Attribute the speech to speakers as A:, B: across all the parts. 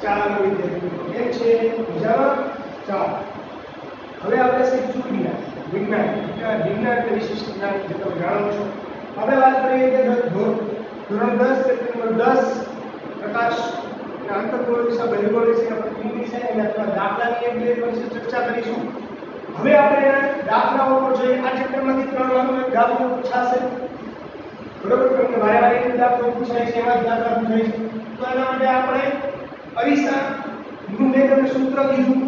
A: ચાલો વિદ્યાર્થીઓ કેમ છે મજામાં ચાલો હવે આપણે શીખશું વિજ્ઞાન વિશિષ્ટ જ્ઞાન જે તમે જાણો છો હવે વાત કરીએ કે ધોરણ 10 ચેપ્ટર નંબર 10 પ્રકાશ અને આંતરગોળ વિશે બહિર્ગોળ વિશે આપણે ઇંગ્લિશ અને અથવા દાખલાની એક બે વિશે ચર્ચા કરીશું હવે આપણે દાખલાઓ પર જોઈએ આ ચેપ્ટરમાંથી 3 વારનો દાખલો પૂછાશે બરોબર તમને વારે વારે એક દાખલો પૂછાય છે એમાં દાખલા પૂછાય છે તો એના માટે આપણે અરીસા નું મેં તમને સૂત્ર કીધું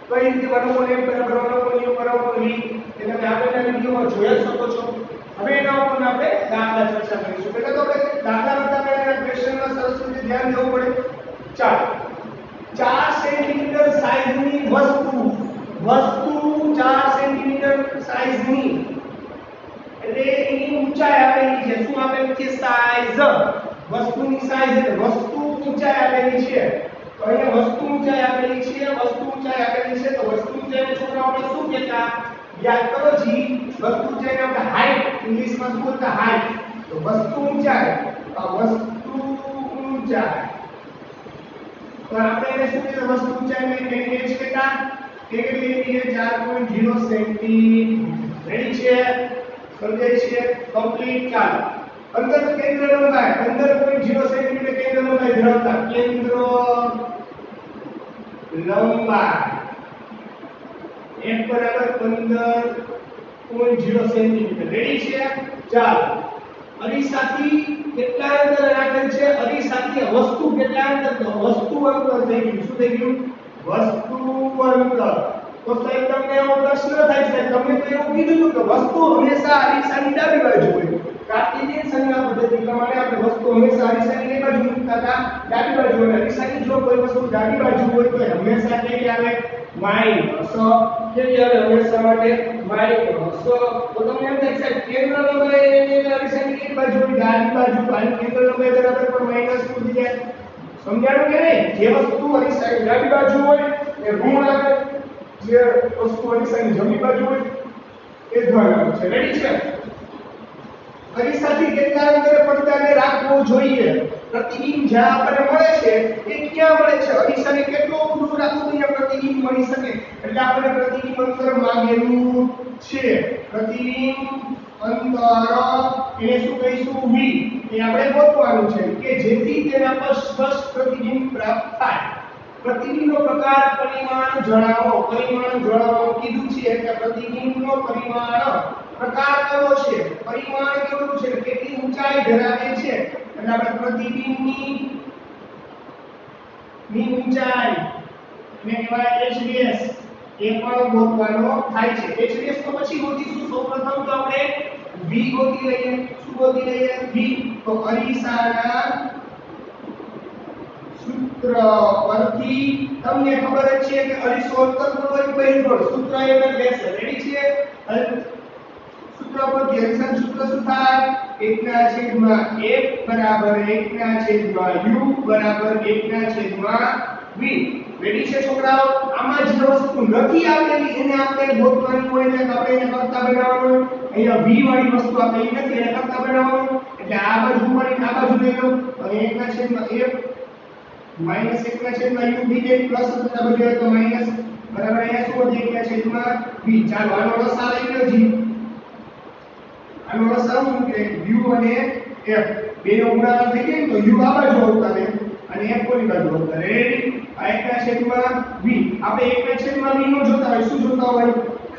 A: કઈ રીતે બનાવવું એમ બનાવવું એને તમે આગળના વિડિયોમાં જોઈ શકો છો હવે એના ઉપર આપણે દાખલા ચર્ચા કરીશું એટલે તો આપણે દાખલા કરતા પહેલા ક્વેશ્ચનમાં સરસ રીતે ધ્યાન દેવું પડે ચાલો 4 સેન્ટીમીટર સાઈઝની વસ્તુ 4 સેન્ટીમીટર સાઈઝની એટલે એની ઊંચાઈ આપેલી છે શું આપેલી છે સાઈઝ વસ્તુની સાઈઝ એટલે વસ્તુ ઊંચાઈ આપેલી છે તો અહીંયા વસ્તુ ઊંચાઈ આપેલી છે તો વસ્તુ ઊંચાઈને છોકરાઓ આપણે શું કહેતા યાદ કરો જી વસ્તુ ઊંચાઈને આપણે હાઈટ ઇંગ્લિશમાં શું બોલતા હાઈટ તો વસ્તુ ઊંચાઈ તો આપણે એને શું કહેતા વસ્તુ ઊંચાઈને એની એજ કહેતા કે કેટલી છે 4.0 સેન્ટીમીટર રેડી છે સમજાય છે કમ્પ્લીટ ચાલો અંતર કેન્દ્ર લંબાઈ 15.0 સેન્ટીમીટર કેન્દ્ર લંબાઈ ધરાવતા કેન્દ્ર લંબાઈ 1 બરાબર 15.0 સેન્ટીમીટર રેડી છે ચાલો અરીસાથી કેટલા અંતર રાખેલ છે અરીસાથી વસ્તુ કેટલા અંતર તો વસ્તુ અંતર થઈ ગયું શું થઈ ગયું વસ્તુ અંતર તો સાહેબ તમને એવો પ્રશ્ન થાય છે તમે તો એવું કીધું હતું કે વસ્તુ હંમેશા અરીસાની ડાબી બાજુ હોય કાર્ટેશિયન સંજ્ઞા પદ્ધતિ પ્રમાણે આપણે વસ્તુ હંમેશા અરીસાની કઈ બાજુ મૂકતા હતા ડાબી બાજુ હોય અરીસાની જો કોઈ વસ્તુ ડાબી બાજુ હોય તો હંમેશા કેવી આવે માઈનસ કેવી આવે હંમેશા માટે માઈનસ તો તમને એમ થાય સાહેબ કેન્દ્ર લંબાઈ અરીસાની કઈ બાજુ હોય ડાબી બાજુ તો આની કેન્દ્ર લંબાઈ બરાબર પણ માઈનસ થઈ જાય સમજાણું કે નહીં જે વસ્તુ અરીસાની ડાબી બાજુ હોય એ ઋણ આવે જે વસ્તુ અરીસાની જમણી બાજુ હોય એ ધન આવે છે રેડી છે અરીસાથી કેટલા અંતરે પડદાને રાખવો જોઈએ પ્રતિબિંબ જ્યાં આપણને મળે છે એ ક્યાં મળે છે અરીસાને કેટલું દૂર રાખવું જોઈએ પ્રતિબિંબ મળી શકે એટલે આપણે પ્રતિબિંબ અંતર માંગેલું છે પ્રતિબિંબ અંતર એને શું કહીશું v એ આપણે ગોતવાનું છે કે જેથી તેના પર સ્પષ્ટ પ્રતિબિંબ પ્રાપ્ત થાય પ્રતિબિંબનો પ્રકાર પરિમાણ જણાવો કીધું છે કે પ્રતિબિંબનો પરિમાણ પ્રકાર કયો છે પરિમાણ કેવું છે કેટલી ઊંચાઈ ધરાવે છે એટલે આપણે પ્રતિબિંબની ઊંચાઈ ને કહેવાય hds એ પણ ગોતવાનો થાય છે hds તો પછી ગોતીશું સૌપ્રથમ તો આપણે v ગોતી લઈએ શું ગોતી લઈએ v તો અરીસાના સૂત્ર પરથી તમને ખબર જ છે કે અરીસો અંતર્ગોળ હોય બહિર્ગોળ સૂત્ર એને લેશે રેડી છે સૂત્ર પરથી અરીસાનું સૂત્ર શું થાય 1/1 બરાબર 1/u બરાબર 1/v રેડી છે છોકરાઓ આમાં જે વસ્તુ નથી આપેલી એને આપણે ગોતવાની હોય એટલે આપણે એને કરતા બનાવવાનું અહીંયા v વાળી વસ્તુ આપેલી નથી એને કરતા બનાવવાનું એટલે આ બાજુ ઉપાડીને આ બાજુ લઈ લો અને 1/1 માઈનસ 1/u થઈ જાય પ્લસ થતા બધું તો માઈનસ બરાબર અહીંયા શું વધે 1/v ચાલો આનો લસા લઈ લો જી આનો લસા શું કે u અને f બેનો ગુણાકાર થઈ જાય તો u આ બાજુ આવતા રહે અને f કોની બાજુ આવતા રહે રેડી આ 1/v આપણે 1/v નો જોતા હોય શું જોતા હોય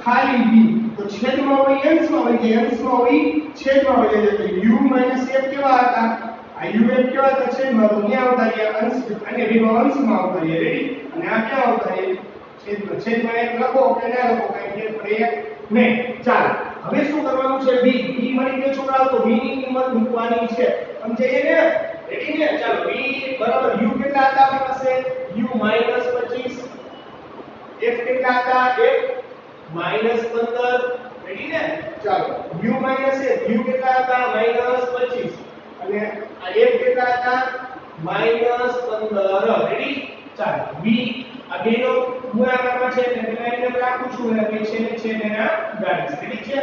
A: ખાલી v તો છેદમાં હોય અંશમાં હોય કે અંશમાં હોય છેદમાં હોય એટલે u f કેવા હતા આ u f કેવા હતા છેદમાં તો ક્યાં આવતા રહ્યા અંશ અને v નો અંશમાં આવતા રહ્યા રેડી અને આ ક્યાં આવતા રહ્યા છેદમાં એક લખો કે ના લખો કઈ ફેર પડે નહીં ચાલો હવે શું કરવાનું છે v મળી ગયો છોકરાઓ તો v ની કિંમત મૂકવાની છે સમજાય ને રેડી ને ચાલો v બરાબર u કેટલા હતા આપણી પાસે u -25 f કેટલા હતા f -15 રેડી ને ચાલો u કેટલા હતા -25 અને આ f કેટલા હતા -15 રેડી ચાલો v આ બેનો ગુણાકારમાં છે એટલે પેલા એને રાખું છું અને પછી છે તેના ગાડીસ રેડી છે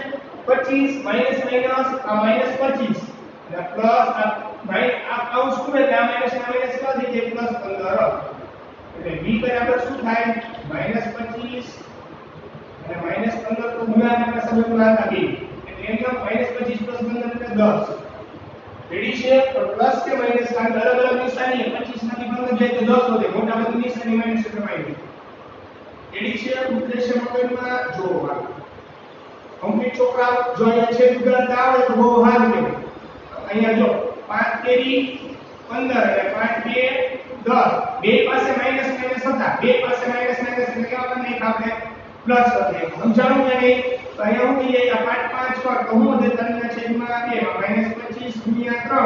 A: 25 માઈનસ આ -25 અને પ્લસ આ કૌંસ ખુલે એટલે આ માઈનસ ના માઈનસ કરી દે પ્લસ 15 એટલે v બરાબર શું થાય -25 અને -15 તો ગુણાકારના સંબંધમાં હતા બે એટલે એમ કે -25 + 15 એટલે 10 રેડી છે પણ પ્લસ કે માઈનસ કારણ અલગ અલગ નિશાની 25 માંથી 15 જાય તો 10 વધે મોટા બધી નિશાની માઈનસ એટલે માઈનસ રેડી છે ઉદ્દેશ્ય મગજમાં જોવા કમ્પ્લીટ છોકરા જો અહીંયા છે ગણતા આવડે તો બહુ સારું છે અહીંયા જો 5 તેરી 15 અને 5 2 10 બે પાસે માઈનસ માઈનસ હતા બે પાસે માઈનસ માઈનસ એટલે કેવા બને આપણે પ્લસ વધે સમજાણું કે નહીં તો અહીંયા હું કહી આ 5 5 પર તો હું વધે 3 ના છેદમાં 2 માં -25 ગુણ્યા 3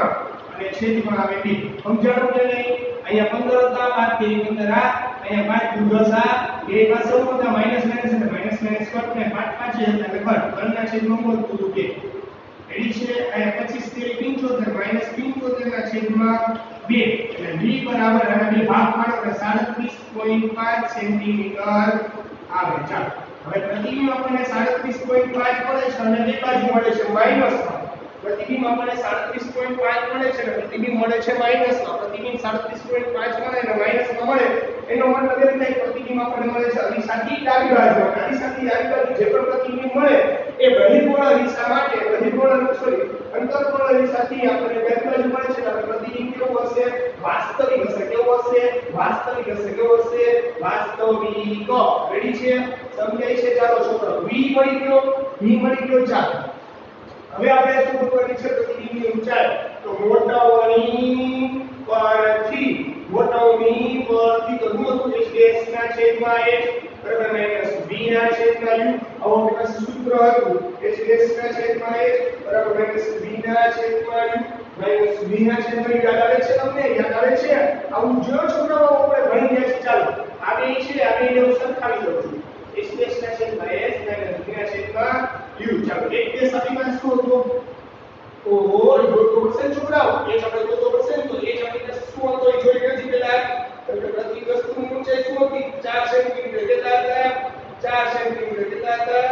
A: અને છેદમાં આવે 2 સમજાણું કે નહીં અહીંયા 15 હતા 5 તેરી 15 આ અહીંયા 5 દુ 10 આ બે પાસે શું હતા માઈનસ માઈનસ એટલે માઈનસ માઈનસ કટ ને 5 5 હતા એટલે કટ 3 ના છેદમાં બોલતું 2 રેડી છે અહીંયા 25 તેરી 75 -75 ના છેદમાં 2 એટલે v બરાબર અને બે ભાગ પાડો એટલે 37.5 સેન્ટીમીટર આવે ચાલો હવે પ્રતિબિંબ આપણને 37.5 મળે છે અને બે બાજુ મળે છે માઈનસમાં પ્રતિબિંબ આપણને 37.5 મળે છે અને પ્રતિબિંબ મળે છે માઈનસમાં પ્રતિબિંબ 37.5 મળે અને માઈનસમાં મળે એનો મતલબ એમ થાય પ્રતિબિંબ આપણને મળે છે અરીસાથી ડાબી બાજુ અરીસાથી ડાબી બાજુ જે પણ પ્રતિબિંબ મળે એ બહિર્ગોળ અરીસા માટે અંતર્ગોળ અરીસાથી આપણને ડાબી બાજુ મળે છે એટલે પ્રતિબિંબ કેવું હશે વાસ્તવિક હશે કેવું હશે વાસ્તવિક હશે કેવું હશે વાસ્તવિક રેડી છે સમજાય છે ચાલો છોકરો v મળી ગયો ચાલો હવે આપણે શું કરવાની છે પ્રતિબિંબની ઊંચાઈ તો મોટાઓની પરથી તો શું હતું h ડેશ ના છેદમાં h બરાબર માઈનસ v ના છેદમાં u આવો આપણી પાસે સૂત્ર હતું h ડેશ ના છેદમાં h બરાબર માઈનસ v ના છેદમાં u માઈનસ v ના છેદમાં u યાદ આવે છે તમને યાદ આવે છે આવું જો છોકરાઓ આપણે ભણી ગયા છે ચાલો આ બે છે આ બે ને હું સરખાવી દઉં છું h ડેશ ના છેદમાં h માઈનસ v ના છેદમાં u ચાલો એક કેસ આપણી પાસે શું હતો ઓહો જોતો પડશે છોકરાઓ h આપણે જોતો પડશે તો h આપણી પાસે શું હતો એ જોઈ નથી પેલા તો પ્રતિ વસ્તુની ઊંચાઈ શું હતી 4 સેન્ટીમીટર કેટલા હતા 4 સેન્ટીમીટર કેટલા હતા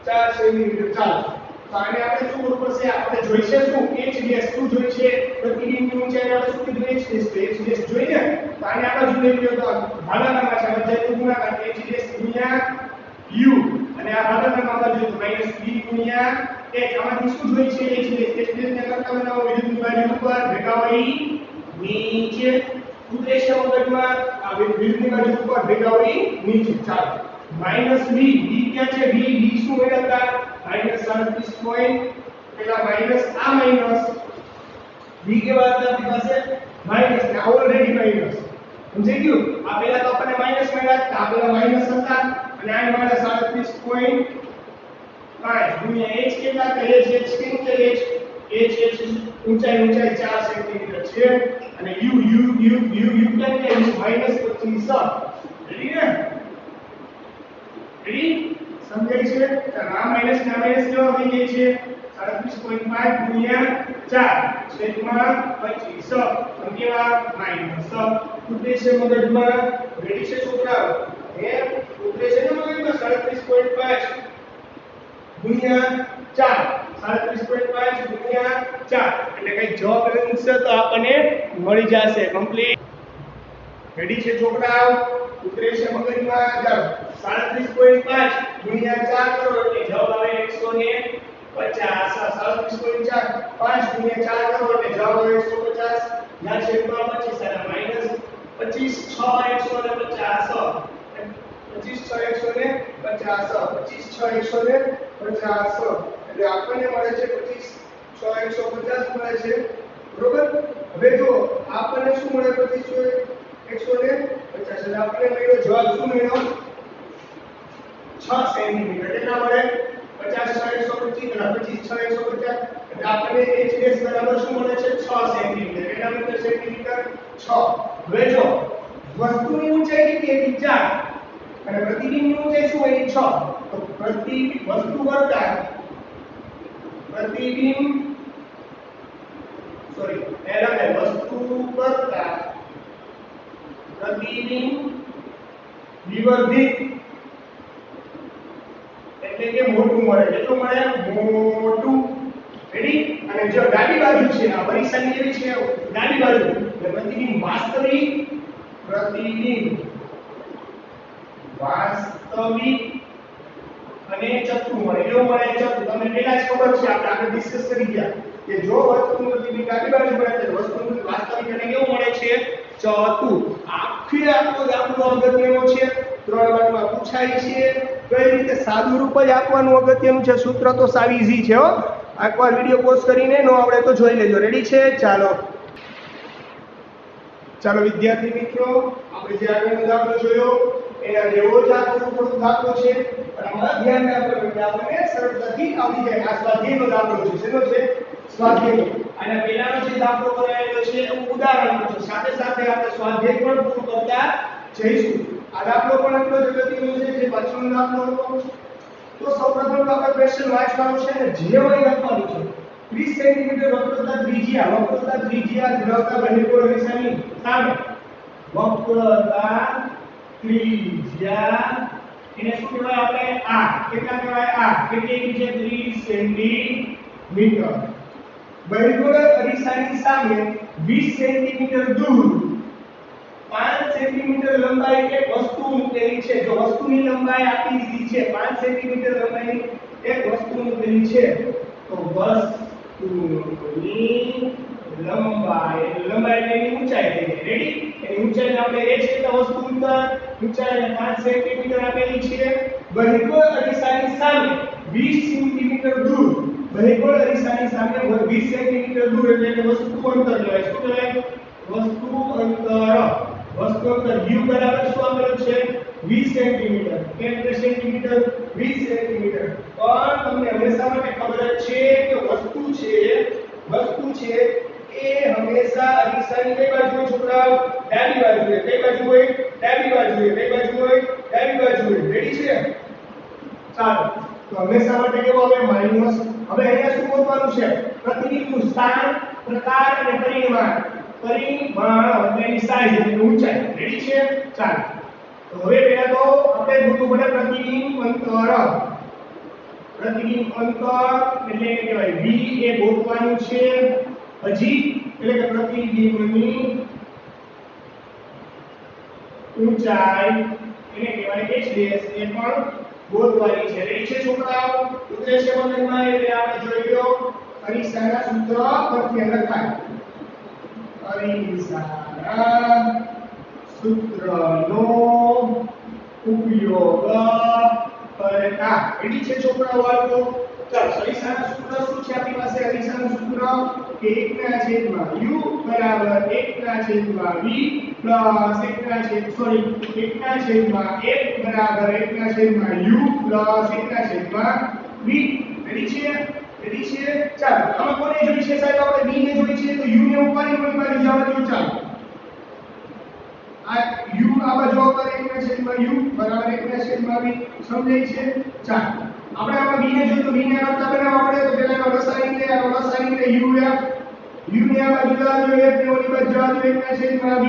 A: 4 સેન્ટીમીટર ચાલો તો આને આપણે શું કરવું પડશે આપણે જોઈશે શું h ડેશ શું જોઈશે પ્રતિબિંબની ઊંચાઈ આપણે શું કીધું h ડેશ જોઈએ તો આને આપણે જોઈ લઈએ તો ભાગાકારમાં છે વચ્ચે ગુણાકાર h ડેશ ગુણ્યા u અને આ ભાગાકારમાં આપણે જોઈએ તો -b ગુણ્યા h આમાંથી શું જોઈ છે h ડેશ ને કરતા બનાવો વિરુદ્ધની બાજુ ઉપર ભેગા હોય નીચે ઉદ્દેશ્ય મગજમાં આ વિરુદ્ધની બાજુ ઉપર ભેગા હોય નીચે ચાલો -b ક્યાં છે b શું મેળવતા -37 પોઈન્ટ પેલા માઈનસ આ માઈનસ b કેવા હતા આપણી પાસે માઈનસ ને ઓલરેડી માઈનસ સમજાઈ ગયું આ પહેલા તો આપણને માઈનસ મળ્યા આ પહેલા માઈનસ હતા અને આ મારા 37.5 ગુણ્યા h કેટલા કે h કેમ કે h ઊંચાઈ 4 સેન્ટીમીટર છે અને u કેમ કે -25 રેડી ને રેડી સમજાય છે તો આ માઈનસ ના માઈનસ કેવા થઈ જાય છે 37.5 ગુણ્યા 4 છેદમાં 25 કેવા માઈનસ ઉદ્દેશ્ય મગજમાં રેડી છે છોકરાઓ એ ઉદ્દેશ્ય મગજમાં 37.5 ગુણ્યા 4 37.5 ગુણ્યા 4 એટલે કઈ જવાબ આવશે તો આપણને મળી જશે કમ્પ્લીટ રેડી છે છોકરાઓ ઉદ્દેશ્ય મગજમાં જાઓ 37.5 ગુણ્યા 4 કરો એટલે જવાબ આવે 150 37.4 5 ગુણ્યા 4 કરો એટલે જવાબ આવે 150 ના છેદમાં 25 અને માઈનસ 25 6 150 એટલે આપણને મળે છે 25 6 150 મળે છે બરોબર હવે જો આપણને શું મળે 25 150 એટલે આપણને મળ્યો જવાબ શું મળ્યો 6 સેન્ટીમીટર કેટલા મળે 50 6 125 25 6 150 એટલે આપણને h ડેશ બરાબર શું મળે છે 6 સેન્ટીમીટર કેટલા મીટર સેન્ટીમીટર 6 હવે જો વસ્તુની ઊંચાઈ કેટલી હતી 4 અને પ્રતિબિંબની ઊંચાઈ શું હોય 6 તો વસ્તુ કરતા પ્રતિબિંબ વસ્તુ કરતા પ્રતિબિંબ વિવર્ધિત એટલે કે મોટું મળે કેટલું મળે મોટું રેડી અને જો ડાબી બાજુ છે આ પરીક્ષાની એવી છે ડાબી બાજુ એટલે પ્રતિબિંબ વાસ્તવિક પ્રતિબિંબ વાસ્તવિક અને ચતુર મળે. કેવું મળે? ચતુર. તમને પહેલા જ ખબર છે, આપણે આગળ ડિસ્કસ કરી ગયા કે જો વસ્તુનું પ્રતિબિંબ ડાબી બાજુ મળે તો વસ્તુનું વાસ્તવિક અને કેવું મળે છે? ચતુર. આખો દાખલો અગત્યનો છે, 3 માર્કમાં પૂછાય છે. કઈ રીતે સાદું રૂપ જ આપવાનું અગત્યનું છે. સૂત્ર તો સાવ ઈઝી છે હો. એકવાર વિડિયો પોઝ કરીને નો આવડે તો જોઈ લેજો. રેડી છે? ચાલો વિદ્યાર્થી મિત્રો, આપણે જે આગળનો દાખલો જોયો એના જેવો જ આ થોડો દાખલો છે, પણ આમાં ધ્યાન રાખવાનું કે આપણને સરળતાથી આવડી જાય. આ સ્વાધ્યાયનો દાખલો છે. શેનો છે? સ્વાધ્યાય. અને પહેલાનો જે દાખલો કરાયેલો છે એ ઉદાહરણનો છે. સાથે સાથે આપણે સ્વાધ્યાય પણ પૂરું કરતા જઈશું. આ દાખલો પણ એટલો જ અગત્યનો છે જે પાછળનો દાખલો હતો. તો સૌપ્રથમ તો આપણે ક્વેશ્ચન વાંચવાનું છે અને જે હોય લખવાનું છે. 30 સેન્ટીમીટર વક્રતા ત્રિજ્યા ધરાવતા બહિર્ગોળ અરીસાની સામે વક્રતા ત્રિજ્યા એને શું કહેવાય? આપણે r. કેટલા કહેવાય? r. કેટલી છે? 30 સેન્ટીમીટર. બહિર્ગોળ અરીસાની સામે 20 સેન્ટીમીટર દૂર 5 સેન્ટીમીટર લંબાઈ એક વસ્તુ મૂકેલી છે. જો વસ્તુની લંબાઈ આપી દીધી છે 5 સેન્ટીમીટર લંબાઈની એક વસ્તુ મૂકેલી છે, તો વસ્તુની લંબાઈ એની ઊંચાઈ થઈ ગઈ. રેડી? એની ઊંચાઈ આપણે h એટલે વસ્તુ ઊંચાઈ 5 સેન્ટીમીટર આપેલી છે. બહિર્ગોળ અરીસાની સામે 20 સેન્ટીમીટર દૂર, બહિર્ગોળ અરીસાની સામે 20 સેન્ટીમીટર દૂર એટલે કે વસ્તુ અંતર કહેવાય. શું કહેવાય? વસ્તુ અંતર. વસ્તુ અંતર u બરાબર શું આપેલું છે? 20 સેન્ટીમીટર. કેટલા સેન્ટીમીટર? 20 સેન્ટીમીટર. પણ તમને હંમેશા માટે ખબર જ છે કે વસ્તુ છે એ હંમેશા અરીસાની કઈ બાજુ હોય છોકરાઓ? ડાબી બાજુ હોય. કઈ બાજુ હોય? ડાબી બાજુ હોય. કઈ બાજુ હોય? ડાબી બાજુ હોય. રેડી છે? ચાલો, તો હંમેશા માટે કેવો આવે? માઈનસ. હવે અહીંયા શું ગોતવાનું છે? પ્રતિબિંબનું સ્થાન, પ્રકાર અને પરિમાણ. એટલે એની સાઈઝ એટલે ઊંચાઈ. રેડી છે? ચાલો, તો હવે પહેલા તો આપણે ગોતવું પડે પ્રતિબિંબ અંતર. પ્રતિબિંબ અંતર એટલે કે કહેવાય v એ ગોતવાનું છે. હજી એટલે કે પ્રતિબિંબની ઊંચાઈ એને કહેવાય h' એ પણ ગોતવાની છે. રેડી છે છોકરાઓ? ઉદ્દેશ્ય બંધનમાં એટલે આપણે જોઈ લો અરીસાના સૂત્ર પરથી લખાય. અરીસાના સૂત્રનો ઉપયોગ કરતા. રેડી છે છોકરાઓ? વાળો ચાલો, અરીસાના સૂત્ર શું છે આપણી પાસે? અરીસાનું સૂત્ર કે 1/u બરાબર 1/v પ્લસ 1/1 બરાબર 1/u પ્લસ 1/v. રેડી છે? ચાલો, આમાં કોને જોઈ છે સાહેબ? આપણે v ને જોઈ છે, તો u ને ઉપરની બાજુ જવા દો. ચાલો, આ u આ બાજુ ઉપર 1/u બરાબર 1/v સમજાય છે? ચાલો, આપણે આમાં v ને જોઈએ તો v ને કરતા બનાવવા પડે, તો પહેલા એનો રસાયણ લે uf u ને આ બાજુ જવા દો, f ને ઓલી બાજુ જવા દો 1/v.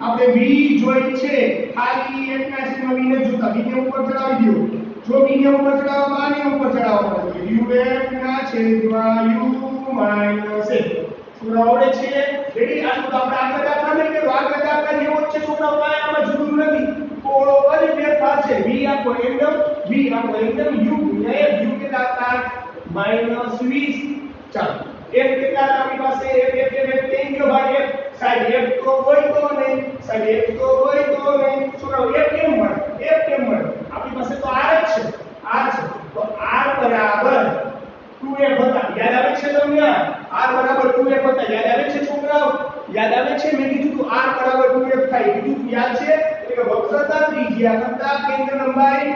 A: આપણે v જોઈ છે, ખાલી 1/v ને જોતા v ને ઉપર ચડાવી દો. જો v ને ઉપર ચડાવવા આને ઉપર ચડાવવા પડે uf/u - 1. શું આવડે છે? રેડી? આ તો આપણે આગળ દાખલા લઈ લેવો. આગળ દાખલા જેવો જ છે છોકરાઓ, કાંઈ આમાં જુદું નથી. થોડો જ ફેરફાર છે. v આપો એકદમ u ગુણ્યા f. u કેટલા હતા? -20. ચાલો, f કેટલા હતા આપણી પાસે? f થઈ ગયો ભાઈ. f સાઈડ f તો હોય તો નહીં. છોકરાઓ f કેમ મળે? આપણી પાસે તો r જ છે. તો r બરાબર 2f હતા. યાદ આવે છે તમને? r બરાબર 2f હતા. યાદ આવે છે છોકરાઓ? યાદ આવે છે? મેં કીધું r બરાબર 2f થાય. કીધું યાદ છે? એટલે કે વક્રતા ત્રિજ્યા કરતા કેન્દ્ર લંબાઈ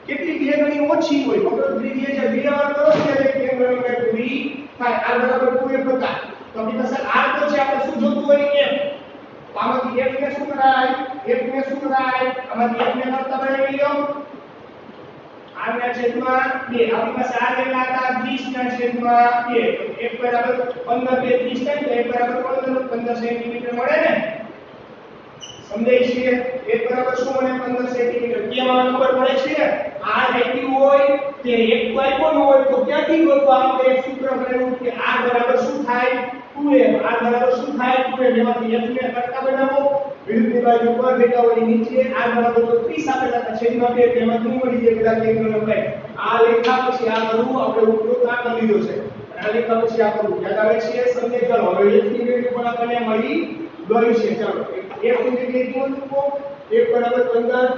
A: કેટલી? 2 ગણી ઓછી હોય. વક્રતા ત્રિજ્યા છે 2 વાર કરો ત્યારે કેન્દ્ર લંબાઈ પૂરી થાય. r બરાબર 2f હતા. તો આપણી પાસે r તો છે, આપણે શું જોતું હોય? f. તો આમાંથી f ને શું કરાય? આમાંથી f ને કરતા બનાવી લો. r ના છેદમાં 2. આપણી પાસે r કેટલા હતા? 30 ના છેદમાં 2. તો f બરાબર 15 2 30 થાય તો f બરાબર 15 સેન્ટીમીટર મળે ને? સમજાય છે? f બરાબર શું મળે? 15 સેન્ટીમીટર. કેમ આ ખબર પડે છે? r રેટી હોય તે એક કોઈ પણ હોય તો ક્યાંથી ગોતવા? આપણે એક સૂત્ર બનાવ્યું કે r બરાબર શું થાય? 2f. r બરાબર શું થાય? 2f. એમાંથી f ને કરતા બનાવો, વિરુદ્ધ ભેદની બાજુ પર ભેગાઓની નીચે r બરાબર તો 30 આપેલા હતા છેદમાં 2 તેમાંથી મળી જાય પેલા કેન્દ્રનો ભાઈ આ લેખા પછી આ કરવું આપણે ઉપયોગ આ કરી લીધો છે આ લેખા પછી આ કરવું યાદ આવે છે સમજે ચાલો હવે f ની વેલ્યુ પણ આપણને મળી ગઈ છે ચાલો f ની વેલ્યુ કેવું મૂકો f બરાબર 15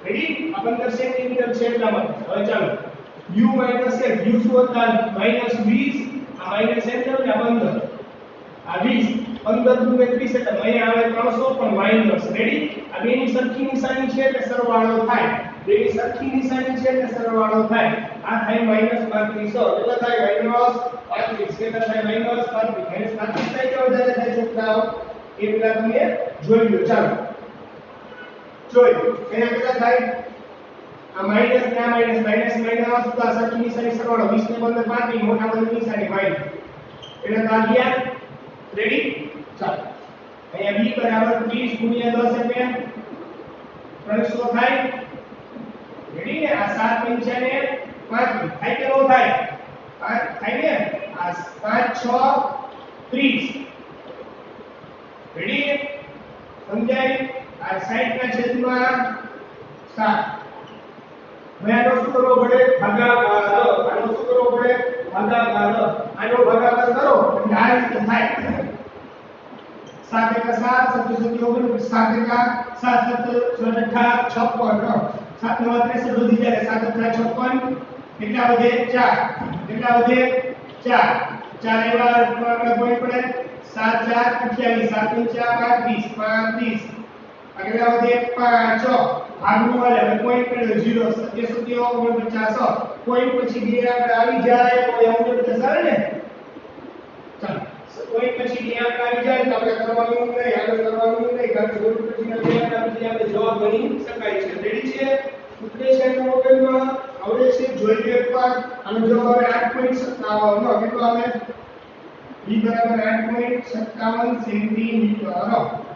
A: રેડી આ 15 સેન્ટીમીટર છે એટલા માટે હવે ચાલો u માઈનસ f u શું હતા માઈનસ 20 આ માઈનસ સેન્ટર ને આ 15 આ 20 15 દુ 30 એટલે અહીંયા આવે 300 પણ માઈનસ રેડી આ બેની સરખી નિશાની છે એટલે સરવાળો થાય બેની સરખી નિશાની છે એટલે સરવાળો થાય આ થાય માઈનસ 3500 કેટલા થાય માઈનસ 35 કેટલા થાય માઈનસ 35 માઈનસ 35 થાય કે વધારે થાય છોકરાઓ એ પેલા તમે જોઈ લો ચાલો જોઈ એના કેટલા થાય આ માઈનસ ને આ માઈનસ માઈનસ માઈનસ પ્લસ સરખી નિશાની સરવાળો 20 ને 15 35 મોટા બંધ નિશાની માઈનસ એટલે આ ગયા રેડી ચાલો અહીંયા b બરાબર 30 ગુણ્યા 10 એટલે 300 થાય રેડી ને આ 7 પંચા ને 35 થાય કે નો થાય થાય ને આ 5 6 30 રેડી સમજાય આ 60 ના છેદમાં 7 હવે આનો શું કરવો પડે ભાગાકાર આનો શું કરવો પડે ભાગાકાર આનો ભાગાકાર કરો એટલે આ રીતે થાય 7 * 7 7 7 7 7 56 7 9 63 વધી જાય 7 56 કેટલા વધે 4 કેટલા વધે 4 4 એવા આપણે કોઈ પડે 7 4 28 7 35 35 આગળ વધે 5 ભાગનું વાલે હવે પોઈન્ટ પડે 0 70 49 પોઈન્ટ પછી બે આગળ આવી જાય તો 49 આવે ને ચાલો પોઈન્ટ પછી બે આગળ આવી જાય તો આપણે કરવાનું નહીં આગળ કરવાનું નહીં કારણ કે પોઈન્ટ પછીના બે આગળ પછી આપણે જવાબ ગણી શકાય છે રેડી છે ઉત્તરેશન મોડેલમાં આવડે છે જોઈ લો એકવાર આનો જવાબ હવે 8.57 નો કેટલો આવે b બરાબર 8.57 સેન્ટીમીટર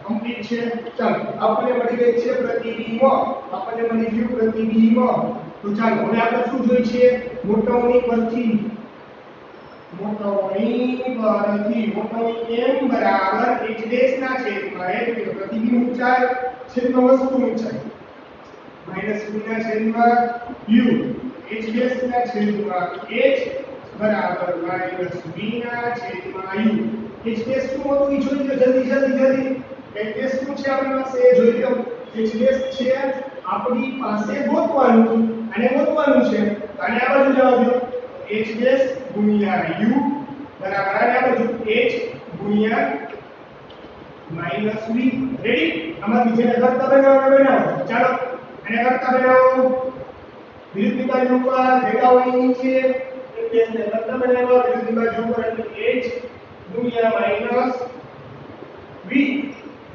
A: કમ્પ્લીટ છે ચાલો આપણને મળી ગઈ છે પ્રતિબિંબ આપણને મળી ગયું પ્રતિબિંબ તો ચાલો હવે આપણે શું જોઈ છે મોટવણી પરથી મોટવણી m બરાબર h ડેશ ના છેદમાં h પ્રતિબિંબ ઊંચાઈ છેદમાં વસ્તુ ઊંચાઈ માઈનસ v ના છેદમાં u h ડેશ ના છેદમાં h બરાબર માઈનસ v ના છેદમાં u h ડેશ શું હતું એ જોઈ લો જલ્દી h ડેશ શું છે આપણી પાસે એ જોઈ લો h ડેશ છે આપણી પાસે ગોતવાનું અને ગોતવાનું છે તો આને આ બાજુ જવા દો h ડેશ ગુણ્યા u બરાબર આને આ બાજુ h ગુણ્યા માઈનસ v રેડી આમાંથી જેને કરતા બનાવો ચાલો આને કરતા બનાવો વિરુદ્ધ બાજુ પર ભેગાઓની નીચે એટલે કરતા બનાવો વિરુદ્ધ બાજુ પર એટલે h ગુણ્યા માઈનસ v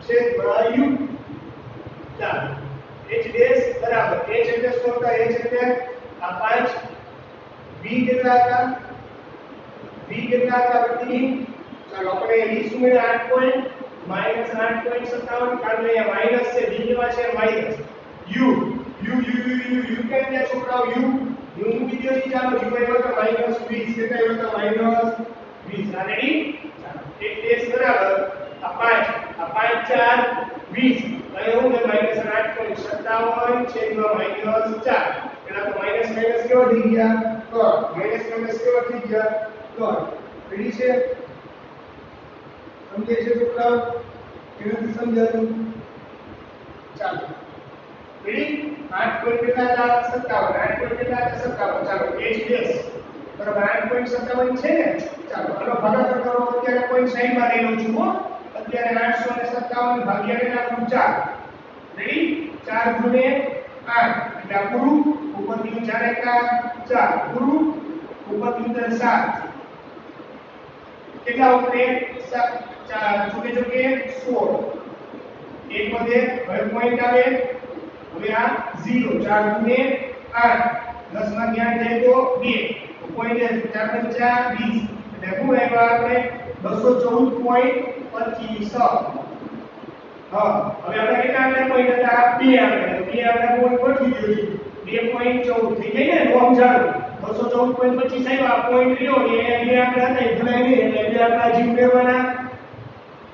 A: છેદમાં u ચાલો h ડેશ બરાબર h એટલે શું હતા h એટલે આ 5 v કેટલા હતા પ્રતિબિંબ ચાલો આપણે લીધું મેં 8 પોઈન્ટ માઈનસ 8.57 કારણ કે અહીંયા માઈનસ છે v કેવા છે માઈનસ u કે છોકરાઓ u મૂકી દો ચાલો u આવ્યો તો માઈનસ 20 કેટલા આવ્યો તો માઈનસ 20 આ રેડી ચાલો એક ડેશ બરાબર આ 5 4 20 અહીં હું કે માઈનસ 8.57 છેદમાં માઈનસ 4 એના તો માઈનસ કેવો થઈ ગયા તો માઈનસ કેવો થઈ ગયા તો રેડી છે સમજે છે છોકરાઓ એનાથી સમજાતું ચાલો રેડી 8.57 ચાલો h ડેશ બરાબર 8.57 છે ને ચાલો આનો ભાગાકાર કરો અત્યારે પોઈન્ટ સાઈડ માં લઈ લઉં છું હો અત્યારે 857 ભાગ્યા કેટલા 4 રેડી 4 ગુણ્યા 8 એટલે આ પૂરું ઉપરથી 4 એકા 4 પૂરું ઉપરથી 7 કેટલા ઉપરે 4 જોકે 16 એક વધે હવે પોઈન્ટ આવે હવે આ 0 4 ગુણ્યા 8 10 માં 8 જાય તો 2 પોઈન્ટ 4 * 5 20 એટલે શું આવ્યા આપણે 214.25 હા હવે આપણે કેટલા આંકડા પોઈન્ટ હતા 2 આંકડા પોઈન્ટ ગોઠવી દીધો 2.14 થઈ ગઈ ને નો સમજાણું 214.25 આવ્યા પોઈન્ટ લ્યો ને એ બે આંકડા હતા એ ભલાઈ નહીં એટલે બે આંકડા હજી ઉમેરવાના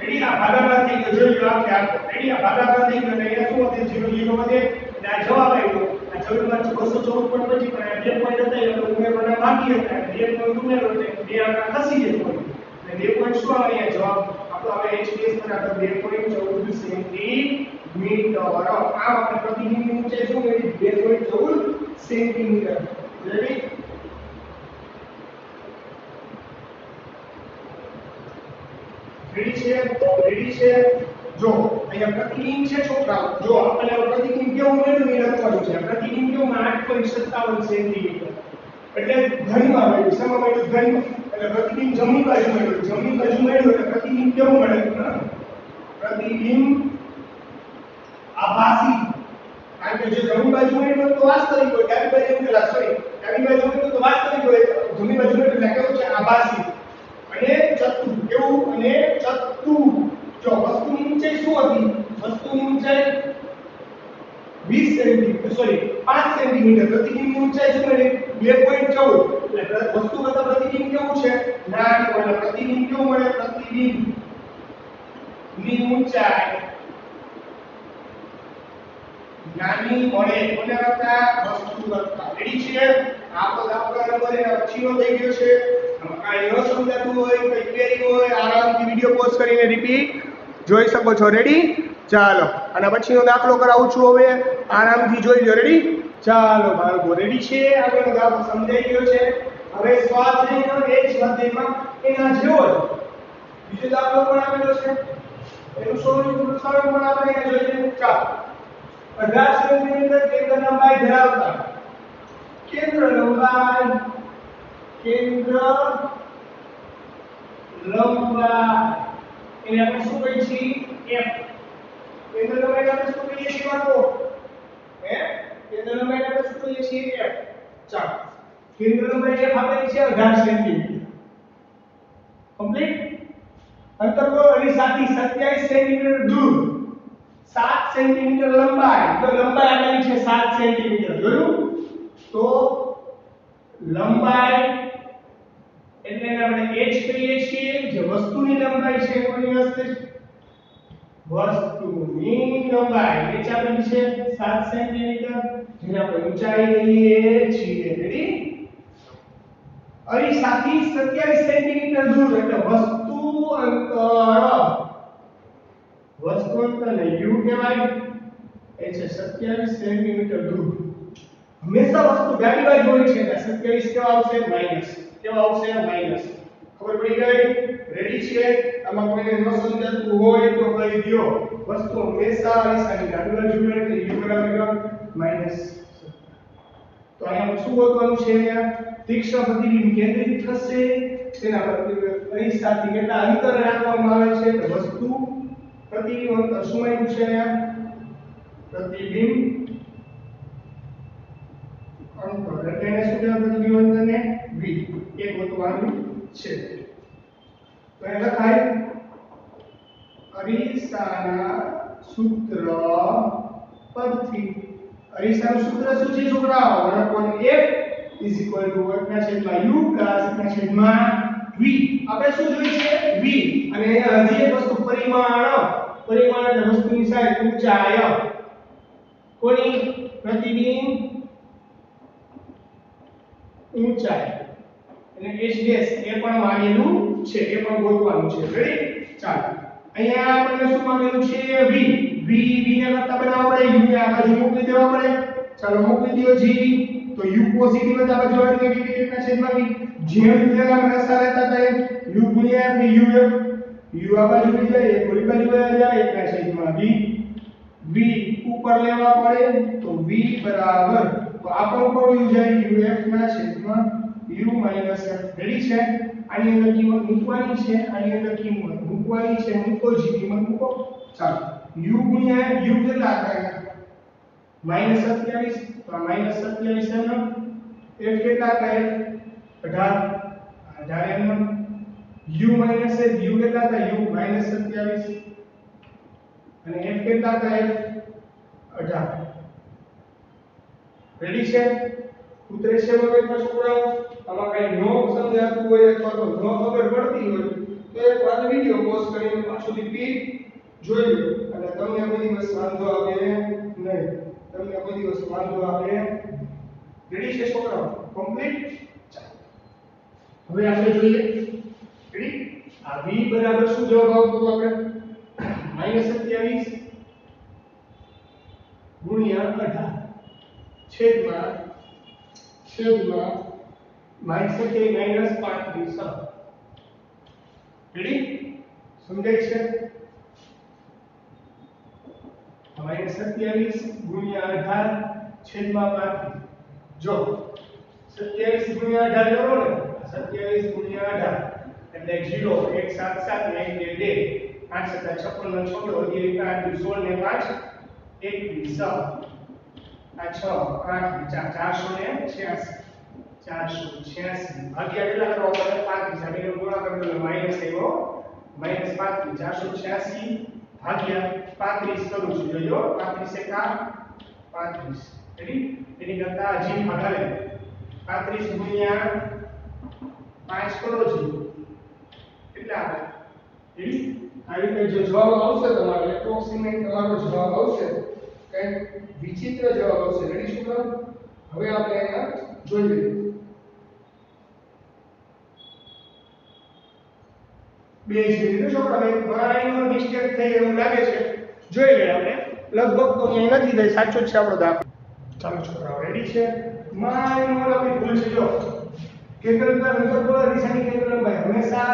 A: રેડી આ ભાગાકાર થઈ ગયો જોઈ લો આખે આખો રેડી આ ભાગાકાર થઈ ગયો એટલે અહીંયા શું વધે 0 વધે અને આ જવાબ આવ્યો આ જવાબમાં 214 પણ પછી પણ આ 2 પોઈન્ટ હતા એટલે ઉમેરવાના બાકી હતા 2 પોઈન્ટ ઉમેરો એટલે 2 આંકડા ખસી જતો અને 2 પોઈન્ટ શું આવે અહીંયા જવાબ આપણો આવે HPS બરાબર 2.14 સેન્ટીમીટર આમ આપણે પ્રતિબિંબની ઊંચાઈ શું મેળવી 2.14 સેન્ટીમીટર રેડી રેડી છે જો અહીંયા પ્રતિબિંબ છે છોકરાઓ જો આપણે પ્રતિબિંબ કેવું મેળવ્યું એ લખવાનું છે પ્રતિબિંબ કેવું 8.57 સેન્ટીમીટર એટલે ઘણીમાં મેળવ્યું સમા મેળવ્યું ઘણીમાં એટલે પ્રતિબિંબ જમણી બાજુ મેળવ્યું એટલે પ્રતિબિંબ કેવું મળે પ્રતિબિંબ આભાસી કારણ કે જો જમણી બાજુ મેળવ્યું તો વાસ્તવિક હોય ડાબી બાજુ પેલા સોરી ડાબી બાજુ મેળવ્યું તો વાસ્તવિક હોય જમણી બાજુ મેળવ્યું એટલે કેવું છે આભાસી અને ચતુર કેવું અને ચતુર જો વસ્તુની ઊંચાઈ શું હતી વસ્તુની ઊંચાઈ 20 સેન્ટીમીટર સોરી 5 સેન્ટીમીટર પ્રતિબિંબની ઊંચાઈ શું મળે 2.14 એટલે વસ્તુ કરતા પ્રતિબિંબ કેવું છે નાનું એટલે પ્રતિબિંબ કેવું મળે પ્રતિબિંબ ની ઊંચાઈ નાની મળે કોને કરતા વસ્તુ કરતા રેડી છે આપણો દાખલા નંબર એના પછીનો થઈ ગયો છે કાંઈ ન સમજાતું હોય કઈ ક્વેરી હોય આરામથી વિડિયો પોઝ કરીને રિપીટ જોઈ શકો છો રેડી ચાલો અને પછીનો દાખલો કરાવું છું હવે આરામથી જોઈ લો રેડી ચાલો બાળકો રેડી છે આગળનો દાખલો સમજાઈ ગયો છે હવે સ્વાધ્યાયનો એ જ સ્વાધ્યાયમાં એના જેવો જ બીજો દાખલો પણ આપેલો છે એનું સોલ્યુશન પણ આપણે અહીંયા જોઈ લઈએ ચાલો 18 સેન્ટીમીટર કેન્દ્ર લંબાઈ ધરાવતા કેન્દ્ર લંબાઈ એને આપણે શું કહીએ છીએ f કેન્દ્ર લંબાઈ આપણે શું કહીએ છીએ બાળકો કેન્દ્ર લંબાઈ આપણે શું કહીએ છીએ f ચાલો કેન્દ્ર લંબાઈ f આપેલી છે 18 સેન્ટીમીટર કમ્પ્લીટ અંતર કો એની સાથે 27 સેન્ટીમીટર દૂર 7 સેન્ટીમીટર લંબાઈ તો લંબાઈ આપેલી છે 7 સેન્ટીમીટર જોયું તો લંબાઈ એટલે આપણે h કહીએ છીએ જે વસ્તુની લંબાઈ છે કોની હશે વસ્તુની લંબાઈ h આપેલી છે 7 સેન્ટીમીટર જેને આપણે ઊંચાઈ કહીએ છીએ રેડી અરીસાથી 27 સેન્ટીમીટર દૂર એટલે વસ્તુ અંતરને u કહેવાય એ છે 27 સેન્ટીમીટર દૂર હંમેશા વસ્તુ ડાબી બાજુ હોય છે એટલે 27 કેવા આવશે માઈનસ કેવા આવશે માઈનસ ખબર પડી ગઈ રેડી છે આમાં કોઈને ન સમજાતું હોય તો કહી દો વસ્તુ હંમેશા અરીસાની ડાબી બાજુ હોય એટલે u બરાબર માઈનસ તો અહીંયા શું ગોતવાનું છે અહીંયા તીક્ષ્ણ પ્રતિબિંબ કેન્દ્રિત થશે તેના અરીસાથી કેટલા અંતર રાખવામાં આવે છે તો વસ્તુ પ્રતિબિંબ અંતર શું આવ્યું છે અહીંયા પ્રતિબિંબ અંતર એટલે એને શું કહેવાય પ્રતિબિંબ અંતરને v એ ગોતવાનું છે તો એ લખાય અરીસાના સૂત્ર પરથી અરીસાનું સૂત્ર શું છે છોકરાઓ 1/f = 1/u + 1/v આપણે શું જોઈએ છે v અને અહીંયા હજી એક વસ્તુ પરિમાણ એટલે વસ્તુની સાઈઝ ઊંચાઈ કોની પ્રતિબિંબ ઊંચાઈ અને h ડેશ એ પણ માંગેલું છે એ પણ ગોતવાનું છે રેડી ચાલો અહીંયા આપણને શું માંગેલું છે v ને કરતા બનાવવા પડે u ને આ બાજુ મોકલી દેવા પડે ચાલો મોકલી દો g તો u પોઝિટિવ હતા બાજુ આવે નેગેટિવ ના છેદમાં v જેમ પેલા રસ્તા લેતા થાય u ગુણ્યા v u આ બાજુ લઈ જાય એક ઓલી બાજુ લઈ જાય એક ના છેદમાં v ઉપર લેવા પડે તો v બરાબર તો આ પણ કોણ જાય uf ના છેદમાં u - f રેડી છે આની અંદર કિંમત મૂકવાની છે આની અંદર કિંમત મૂકવાની છે મૂકો g કિંમત મૂકો ચાલો u ગુણ્યા u કેટલા થાય -27 તો આ -27 એમ f કેટલા થાય 18 એમ u માઈનસ f u કેટલા થાય u -27 અને f કેટલા થાય 18 રેડી છે ઉતરે છે વગર છોકરાઓ આમાં કઈ નો સમજાતું હોય અથવા તો નો ખબર પડતી હોય તો એક વાર વિડિયો પોઝ કરીને પાછું રિપીટ જોઈ લો અને તમને કોઈ દિવસ વાંધો આવે નહીં. તમને કોઈ દિવસ વાંધો આવે. રેડી છે છોકરાઓ? કમ્પ્લીટ. હવે આપણે જોઈએ. રેડી? આ v બરાબર શું જવાબ આવતો હતો આપણે? -27 ગુણ્યા 18 છેદમાં -35. રેડી? સમજાય છે? -27 ગુણ્યા 18 છેદમાં 35. જો 27 ગુણ્યા 18 કરો ને, 27 ગુણ્યા 18 એટલે 0 1 7 7 1 2 5 7 56 નો છોકરો 1 8 16 ને 5 21 આ 6 8 486 ભાગ્યા કેટલા કરવા પડે? 35. આ બેનો ગુણાકાર કરો માઈનસ આવ્યો -35 486 ભાગ્યા 35 કરું છું. જોજો 35 એકા 35. રેડી? એની કરતા હજી ભાગાલે 35 ગુણ્યા 5 કરો છો કેટલા આવે? રેડી? આ રીતે જો જવાબ આવશે તમારો એપ્રોક્સિમેટ તમારો જવાબ આવશે કઈ વિચિત્ર જવાબ આવશે. રેડી છોકરાઓ? હવે આપણે અહીંયા જોઈ લઈએ. બે છે છોકરા, હવે ઘણા મિસ્ટેક થઈ એવું લાગે છે. જોઈ લઈએ આપણે. લગભગ તો અહીં નથી થઈ, સાચો જ છે આપણો દાખલો. ચાલો છોકરાઓ રેડી છે? માઈનો આપણી ભૂલ છે. જો કેન્દ્રના અંતર્ગોળ દિશાની કેન્દ્ર લંબાઈ હંમેશા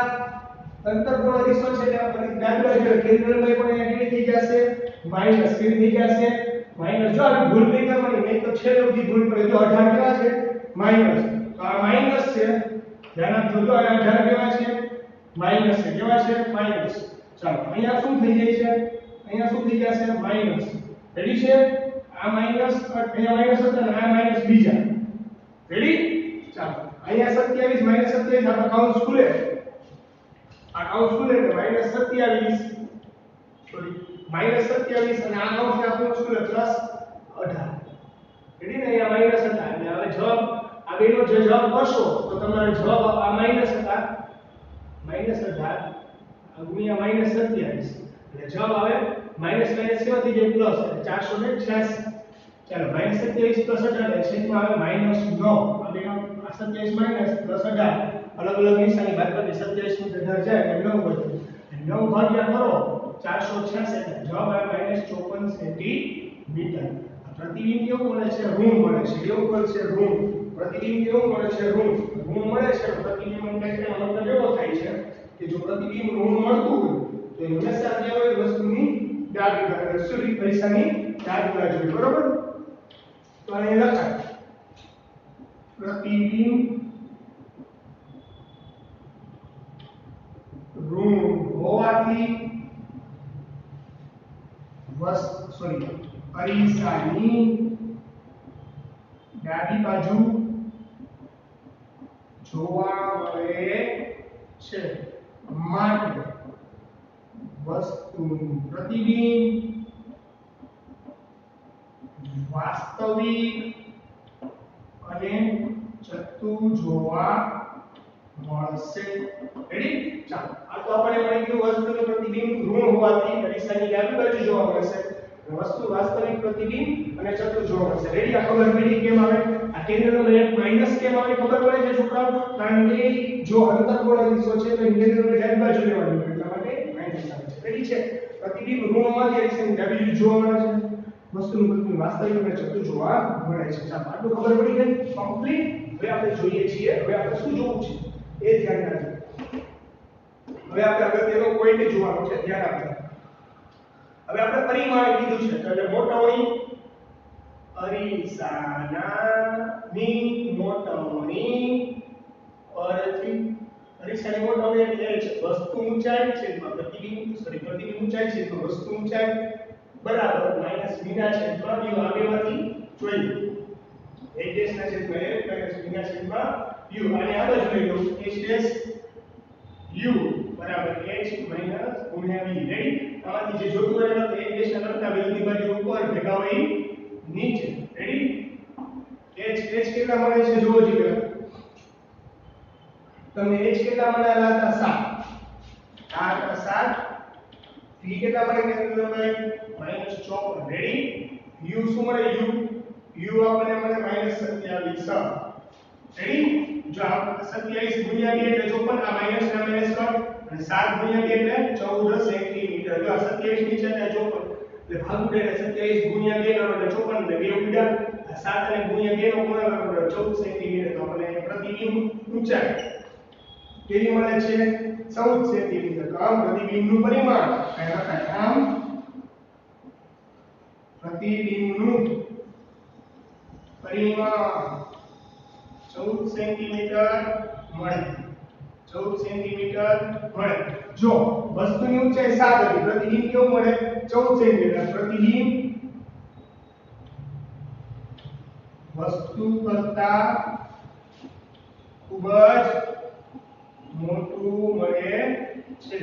A: અંતર્ગોળ દિશા છે એટલે આપણે ડાબી બાજુ કેન્દ્ર લંબાઈ પણ અહીંયા કેવી થઈ જશે? માઈનસ કેવી થઈ જશે? માઈનસ. જો આ ભૂલ નહીં કરવાની, નહીં તો છેલ્લે સુધી ભૂલ પડે. જો 18 કેવા છે? માઈનસ. તો આ માઈનસ છે, ધ્યાન આપજો. જો આ 18 કેવા છે? માઈનસ છે. કેવા છે? માઈનસ. ચાલો અહીંયા શું થઈ જાય છે? અહીંયા શું થઈ જશે? માઈનસ. રેડી છે? આ માઈનસ અહીંયા માઈનસ હતા ને આ માઈનસ બીજા. રેડી? ચાલો અહીંયા 27 -27 આપણે કૌંસ ખુલે. આ કૌંસ ખુલે એટલે -27 સોરી -27 અને આ કૌંસને આપણું ખુલે +18. રેડી ને? અહીંયા માઈનસ હતા એટલે હવે જવાબ આ બેનો જે જવાબ કરશો તો તમારો જવાબ આ માઈનસ હતા -18 ગુણ્યા -27 એટલે જવાબ આવે માઈનસ કેવા થઈ જાય? પ્લસ એટલે 486. ચાલો -27 + 18 છેદમાં આવે -9. આ બેનો 27 માઈનસ + 18 અલગ અલગ નિશાની બાદ કરી 27 નું 18 જાય એટલે 9 વધે. 9 ભાગ્યા કરો 486 એટલે જવાબ આવે -54 સેન્ટીમીટર. પ્રતિબિંબ કેવું મળે છે? ઋણ મળે છે. કેવું મળે છે? ઋણ. પ્રતિબિંબ કેવું મળે છે? ઋણ. ઋણ મળે છે. પ્રતિબિંબ એટલે મતલબ એવો થાય છે કે જો પ્રતિબિંબ ઋણ મળતું હોય તો હંમેશા જે હોય વસ્તુની ડાબી બાજુ સૂર્ય પૈસાની ડાબી બાજુ. બરોબર? તો અહીં લખાય પ્રતિબિંબ ઋણ હોવાથી અરીસાની ડાબી બાજુ જોવા મળે છે. માટે વસ્તુનું પ્રતિબિંબ વાસ્તવિક અને ચતું જોવા મળશે. રેડી? ચાલો આ તો આપણે મળી ગયું વસ્તુનું પ્રતિબિંબ ઋણ હોવાથી અરીસાની ડાબી બાજુ જોવા મળશે. વસ્તુ વાસ્તવિક પ્રતિબિંબ અને ચતું જોવા મળશે. રેડી? આ ખબર પડી કેમ આવે? આ કેન્દ્રનો માઈનસ કેમ આવે ખબર પડે છે છોકરાઓ? કારણ કે જો અંતર્ગોળ દિશો છે તો કેન્દ્રની ડાબી બાજુ લેવાની એટલા માટે માઈનસ આવે છે. રેડી છે? પ્રતિબિંબ ઋણ હોવાથી અરીસાની ડાબી બાજુ જોવા મળે છે. વસ્તુનું પ્રતિબિંબ વાસ્તવિક અને ચતું જોવા મળે છે. ચાલો આટલું ખબર પડી ગઈ? કમ્પ્લીટ. હવે આપણે જોઈએ છીએ હવે આપણે શું જોવું છે એ ધ્યાન રાખજો. હવે આપણે અગત્યનો પોઈન્ટ જોવાનો છે, ધ્યાન આપજો. હવે આપણે પરિમાણ કીધું છે એટલે મોટવણી અરીસાની મોટવણી અરીસાની મોટવણી એટલે એ છે વસ્તુ ઊંચાઈ છેદમાં પ્રતિબિંબ પ્રતિબિંબ ઊંચાઈ છેદમાં વસ્તુ ઊંચાઈ બરાબર માઈનસ વિના છેદમાં u. આ બેમાંથી જોઈએ h ડેશ ના છેદમાં a માઈનસ વિના છેદમાં u. અને આ બાજુ લઈ લો h ડેશ u બરાબર h માઈનસ ગુણ્યા v. રેડી? આમાંથી જે જોતું હોય તો h ડેશ ના કરતા બધી બાજુ ઉપર ભેગા હોય નીચે. રેડી? h કેટલા મળે છે જોવો જોઈએ. તમને h કેટલા મળ્યા હતા? 7. 7 7 v કેટલા મળે કેન્દ્રની લંબાઈ -54 રેડી u શું મળે u આપણને મળે -27 રેડી જો આ 27 ગુણ્યા 2 એટલે 54 આ માઈનસ ના માઈનસ કર અને 7 ગુણ્યા 2 એટલે 14 સેન્ટીમીટર જો આ 27 નીચે ત્યાં 54 એટલે ભાગ ઉડે એટલે 27 ગુણ્યા 2 કરો એટલે 54 એટલે 2 ઉડ્યા 7 અને ગુણ્યા 2 નો ગુણાકાર કરો 14 સેન્ટીમીટર તો આપણે પ્રતિબિંબ ઊંચાઈ કેવી મળે છે 14 સેન્ટીમીટર તો આમ પ્રતિબિંબનું પરિમાણ કઈ લખાય આમ પ્રતિબિંબનું પરિમાણ 14 સેન્ટીમીટર મળે 14 સેન્ટીમીટર મળે જો વસ્તુની ઊંચાઈ 7 હતી પ્રતિબિંબ કેવું મળે 14 સેન્ટીમીટર પ્રતિબિંબ વસ્તુ કરતા ખૂબ જ મોટું મળે છે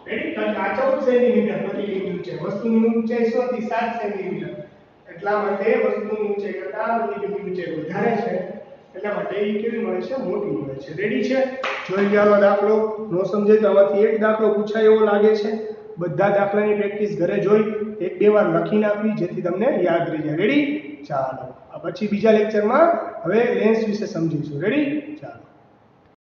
A: રેડી કારણ કે આ 14 સેન્ટીમીટર પ્રતિબિંબ ઊંચાઈ વસ્તુની ઊંચાઈ શું હતી 7 સેન્ટીમીટર એટલા માટે વસ્તુની ઊંચાઈ કરતા પ્રતિબિંબની ઊંચાઈ વધારે છે એટલા માટે એ કેવી મળે છે મોટી મળે છે રેડી છે જોઈ ગયાનો દાખલો નો સમજાય તો આમાંથી એક દાખલો પૂછાય એવો લાગે છે બધા દાખલાની પ્રેક્ટિસ ઘરે જોઈ એક બે વાર લખી નાખવી જેથી તમને યાદ રહી જાય રેડી ચાલો પછી બીજા લેક્ચરમાં હવે લેન્સ વિશે સમજીશું રેડી ચાલો